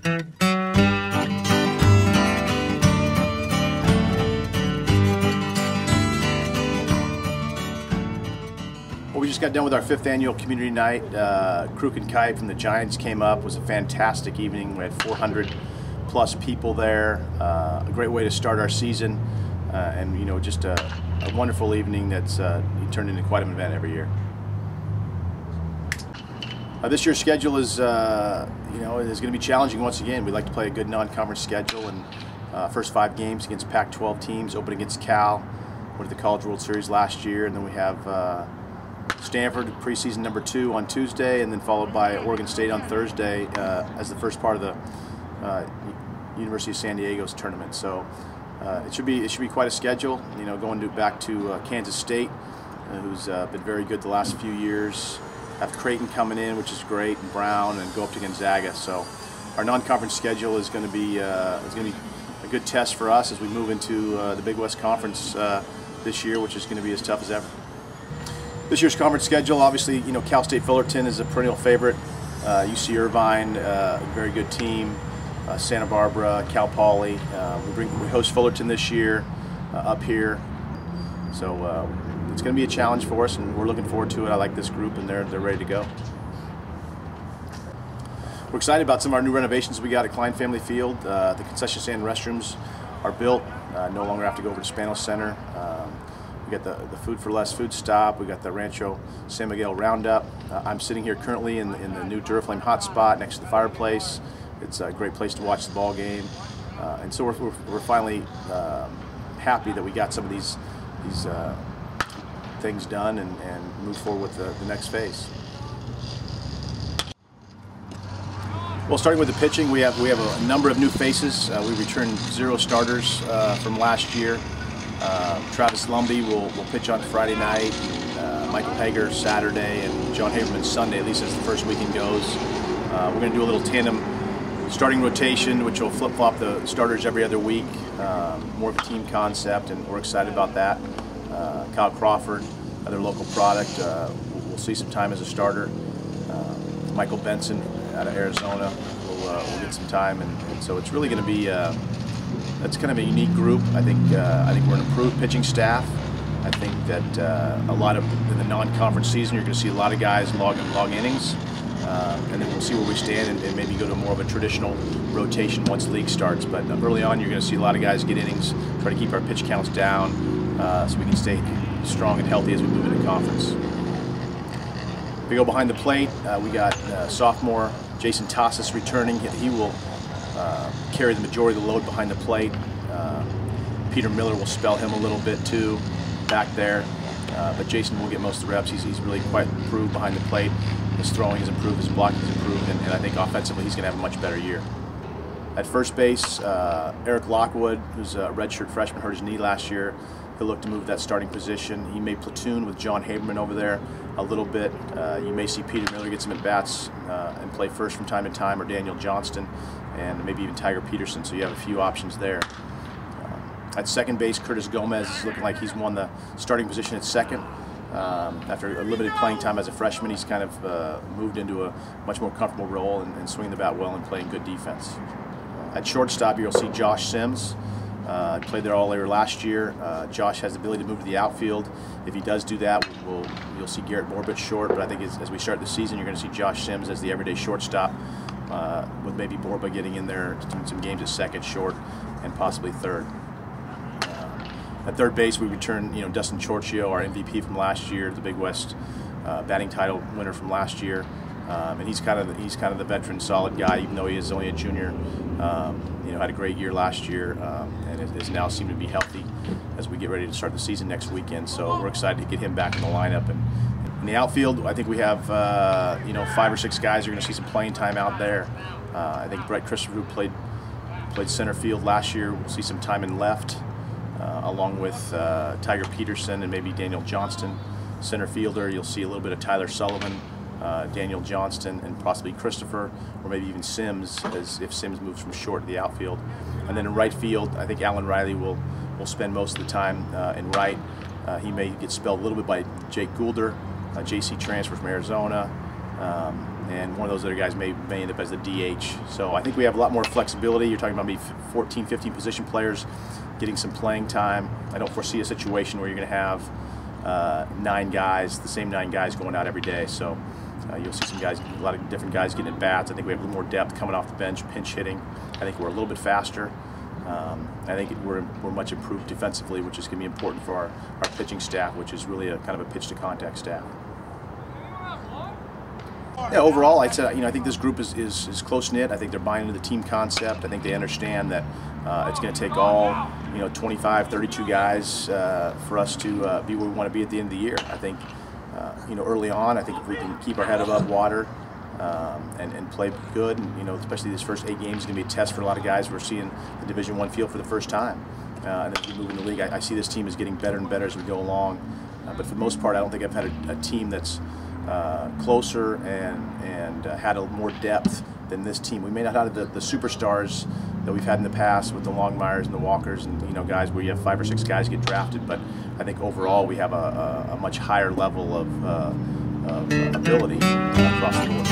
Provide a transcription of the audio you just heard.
Well, we just got done with our 5th annual community night. Crook and Kite from the Giants came up. It was a fantastic evening. We had 400 plus people there. A great way to start our season, and just a wonderful evening that's turned into quite an event every year. This year's schedule is is going to be challenging once again. We like to play a good non-conference schedule, and first 5 games against Pac-12 teams, open against Cal, went to the College World Series last year, and then we have Stanford preseason number 2 on Tuesday, and then followed by Oregon State on Thursday as the first part of the University of San Diego's tournament. So it should be quite a schedule. Going back to Kansas State, who's been very good the last few years. Have Creighton coming in, which is great, and Brown, and go up to Gonzaga. So our non-conference schedule is going to be a good test for us as we move into the Big West Conference this year, which is going to be as tough as ever. This year's conference schedule, obviously, Cal State Fullerton is a perennial favorite. UC Irvine, very good team. Santa Barbara, Cal Poly. We host Fullerton this year up here. So it's going to be a challenge for us, and we're looking forward to it. I like this group, and they're ready to go. We're excited about some of our new renovations we got at Klein Family Field. The concession stand restrooms are built. No longer have to go over to Spanos Center. We got the Food for Less food stop. We got the Rancho San Miguel Roundup. I'm sitting here currently in the new Duraflame hotspot next to the fireplace. It's a great place to watch the ball game, and so we're finally happy that we got some of these things done and move forward with the next phase. Well, starting with the pitching, we have a number of new faces. We returned 0 starters from last year. Travis Lumby will pitch on Friday night, Michael Hager Saturday, and John Haberman Sunday, at least as the first weekend goes. We're going to do a little tandem starting rotation, which will flip-flop the starters every other week, more of a team concept, and we're excited about that. Kyle Crawford, another local product, we'll see some time as a starter. Michael Benson out of Arizona will get some time, and so it's really going to be that's kind of a unique group. I think we're an improved pitching staff. I think that a lot of in the non-conference season, you're going to see a lot of guys log innings, and then we'll see where we stand and maybe go to more of a traditional rotation once league starts. But early on, you're going to see a lot of guys get innings, try to keep our pitch counts down, so we can stay strong and healthy as we move into conference. If we go behind the plate, we got sophomore Jason Tassis returning. He will carry the majority of the load behind the plate. Peter Miller will spell him a little bit too back there, but Jason will get most of the reps. He's really quite improved behind the plate. His throwing has improved, his blocking has improved, and I think offensively he's going to have a much better year. At first base, Eric Lockwood, who's a redshirt freshman, hurt his knee last year. He'll look to move that starting position. He may platoon with John Haberman over there a little bit. You may see Peter Miller get some at-bats and play first from time to time, or Daniel Johnston, and maybe even Tiger Peterson, so you have a few options there. At second base, Curtis Gomez is looking like he's won the starting position at second. After a limited playing time as a freshman, he's kind of moved into a much more comfortable role and swinging the bat well and playing good defense. At shortstop, you'll see Josh Sims. Played there all year last year. Josh has the ability to move to the outfield. If he does do that, you'll see Garrett Borbich short, but I think as we start the season, you're going to see Josh Sims as the everyday shortstop, with maybe Borba getting in there some games at second, short, and possibly third. At third base, we return Dustin Chorchio, our MVP from last year, the Big West batting title winner from last year, and he's kind of the veteran, solid guy, even though he is only a junior. Had a great year last year, and is now seemed to be healthy as we get ready to start the season next weekend. So we're excited to get him back in the lineup. And in the outfield, I think we have 5 or 6 guys. You're going to see some playing time out there. I think Brett Christopher, who played center field last year, will see some time in left, along with Tiger Peterson and maybe Daniel Johnston. Center fielder, you'll see a little bit of Tyler Sullivan, Daniel Johnston, and possibly Christopher, or maybe even Sims, if Sims moves from short to the outfield. And then in right field, I think Alan Riley will spend most of the time in right. He may get spelled a little bit by Jake Goulder, JC transfer from Arizona. and one of those other guys may end up as the DH. So I think we have a lot more flexibility. You're talking about maybe 14, 15 position players getting some playing time. I don't foresee a situation where you're going to have 9 guys, the same 9 guys going out every day. So you'll see some guys, a lot of different guys getting at bats. I think we have a little more depth coming off the bench, pinch hitting. I think we're a little bit faster. I think we're much improved defensively, which is going to be important for our pitching staff, which is really a kind of a pitch-to-contact staff. Yeah, overall, I'd say, I think this group is close-knit. I think they're buying into the team concept. I think they understand that it's going to take all 25, 32 guys for us to be where we want to be at the end of the year. I think early on, I think if we can keep our head above water and play good, and especially these first 8 games is going to be a test for a lot of guys. We're seeing the Division I field for the first time, and as we move in the league, I see this team is getting better and better as we go along. But for the most part, I don't think I've had a team that's closer and had a more depth than this team. We may not have the superstars that we've had in the past with the Longmires and the Walkers and guys where you have 5 or 6 guys get drafted, but I think overall we have a much higher level of ability across the board.